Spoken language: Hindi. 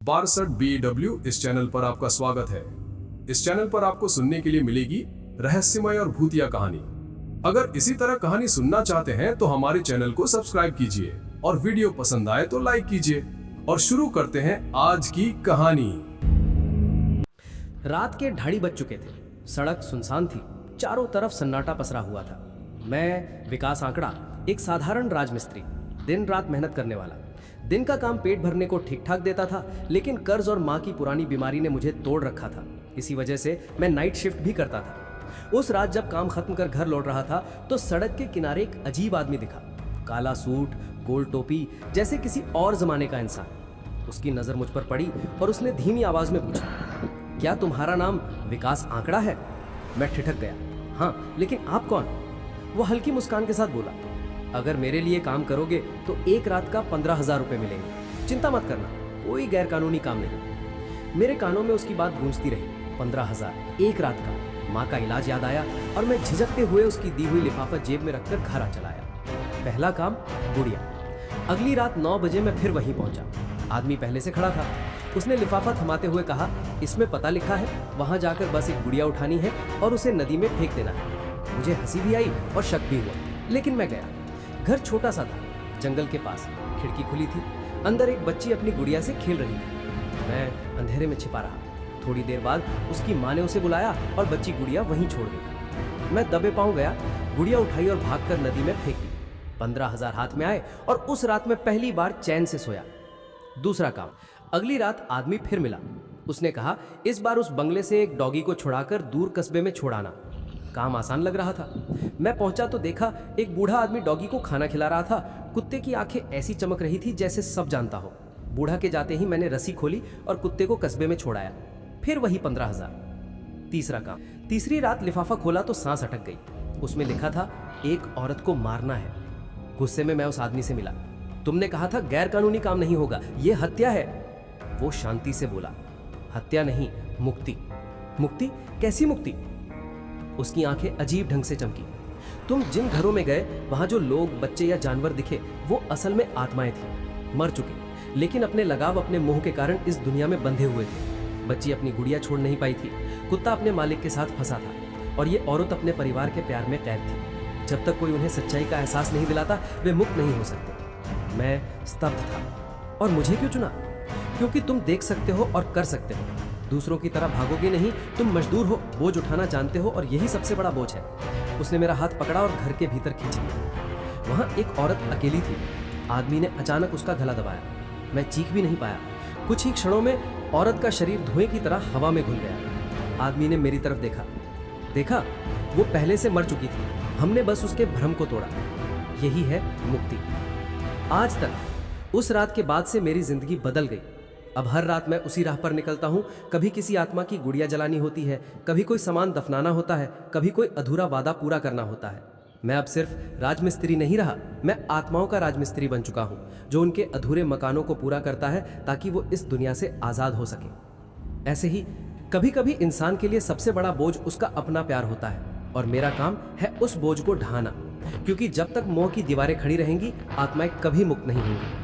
बारसठ BW इस चैनल पर आपका स्वागत है। इस चैनल पर आपको सुनने के लिए मिलेगी रहस्यमय और भूतिया कहानी। अगर इसी तरह कहानी सुनना चाहते हैं तो हमारे चैनल को सब्सक्राइब कीजिए और वीडियो पसंद आए तो लाइक कीजिए। और शुरू करते हैं आज की कहानी। रात के 2:30 बज चुके थे। सड़क सुनसान थी, चारों तरफ सन्नाटा पसरा हुआ था। मैं विकास आंकड़ा, एक साधारण राजमिस्त्री, दिन रात मेहनत करने वाला। दिन का काम पेट भरने को ठीक ठाक देता था, लेकिन कर्ज और माँ की पुरानी बीमारी ने मुझे तोड़ रखा था। इसी वजह से मैं नाइट शिफ्ट भी करता था। उस रात जब काम खत्म कर घर लौट रहा था तो सड़क के किनारे एक अजीब आदमी दिखा। काला सूट, गोल टोपी, जैसे किसी और जमाने का इंसान। उसकी नजर मुझ पर पड़ी और उसने धीमी आवाज में पूछा, क्या तुम्हारा नाम विकास आंकड़ा है? मैं ठिठक गया। हाँ, लेकिन आप कौन? वो हल्की मुस्कान के साथ बोला, अगर मेरे लिए काम करोगे तो एक रात का 15,000 रुपये मिलेंगे। चिंता मत करना, कोई गैर कानूनी काम नहीं। मेरे कानों में उसकी बात गूंजती रही। 15,000 एक रात का। माँ का इलाज याद आया और मैं झिझकते हुए उसकी दी हुई लिफाफा जेब में रखकर घर आ चला आया। पहला काम, गुड़िया। अगली रात 9 बजे मैं फिर वहीं पहुंचा। आदमी पहले से खड़ा था। उसने लिफाफा थमाते हुए कहा, इसमें पता लिखा है, वहां जाकर बस एक गुड़िया उठानी है और उसे नदी में फेंक देना है। मुझे हंसी भी आई और शक भी हुआ, लेकिन मैं गया। घर छोटा सा था, जंगल के पास। खिड़की खुली थी, अंदर एक बच्ची अपनी गुड़िया से खेल रही थी। मैं अंधेरे में छिपा रहा। थोड़ी देर बाद उसकी माँ ने उसे बुलाया और बच्ची गुड़िया वहीं छोड़ गई। मैं दबे पांव गया, गुड़िया उठाई और भागकर नदी में फेंक दी। 15,000 हाथ में आए और उस रात में पहली बार चैन से सोया। दूसरा काम, अगली रात आदमी फिर मिला। उसने कहा, इस बार उस बंगले से एक डॉगी को छुड़ाकर दूर कस्बे में छोड़ाना। काम आसान लग रहा था। मैं पहुंचा तो देखा एक बूढ़ा आदमी डॉगी को खाना खिला रहा था। कुत्ते की आंखें ऐसी चमक रही थी जैसे सब जानता हो। बूढ़ा के जाते ही मैंने रस्सी खोली और कुत्ते को कस्बे में छोड़ाया। फिर वही 15,000। तीसरा काम, तीसरी रात लिफाफा खोला तो सांस अटक गई। उसमें लिखा था, एक औरत को मारना है। गुस्से में मैं उस आदमी से मिला। तुमने कहा था गैर कानूनी काम नहीं होगा, ये हत्या है। वो शांति से बोला, हत्या नहीं, मुक्ति। मुक्ति? कैसी मुक्ति? उसकी आंखें अजीब ढंग से चमकी। तुम जिन घरों में गए वहां जो लोग, बच्चे या जानवर दिखे, वो असल में आत्माएं थी, मर चुके, लेकिन अपने लगाव, अपने मोह के कारण इस दुनिया में बंधे हुए थे। बच्ची अपनी गुड़िया छोड़ नहीं पाई थी, कुत्ता अपने मालिक के साथ फंसा था, और ये औरत अपने परिवार के प्यार में कैद थी। जब तक कोई उन्हें सच्चाई का एहसास नहीं दिलाता, वे मुक्त नहीं हो सकते। मैं स्तब्ध था। और मुझे क्यों चुना? क्योंकि तुम देख सकते हो और कर सकते हो। दूसरों की तरह भागोगे नहीं, तुम मजदूर हो, बोझ उठाना जानते हो, और यही सबसे बड़ा बोझ है। उसने मेरा हाथ पकड़ा और घर के भीतर खींच लिया। वहां एक औरत अकेली थी। आदमी ने अचानक उसका गला दबाया। मैं चीख भी नहीं पाया। कुछ ही क्षणों में औरत का शरीर धुएं की तरह हवा में घुल गया। आदमी ने मेरी तरफ देखा, वो पहले से मर चुकी थी। हमने बस उसके भ्रम को तोड़ा। यही है मुक्ति। आज तक, उस रात के बाद से मेरी जिंदगी बदल गई। अब हर रात मैं उसी राह पर निकलता हूँ। कभी किसी आत्मा की गुड़िया जलानी होती है, कभी कोई सामान दफनाना होता है, कभी कोई अधूरा वादा पूरा करना होता है। मैं अब सिर्फ राजमिस्त्री नहीं रहा, मैं आत्माओं का राजमिस्त्री बन चुका हूँ, जो उनके अधूरे मकानों को पूरा करता है ताकि वो इस दुनिया से आज़ाद हो सके। ऐसे ही कभी कभी इंसान के लिए सबसे बड़ा बोझ उसका अपना प्यार होता है, और मेरा काम है उस बोझ को ढहाना, क्योंकि जब तक मोह की दीवारें खड़ी रहेंगी, आत्माएं कभी मुक्त नहीं होंगी।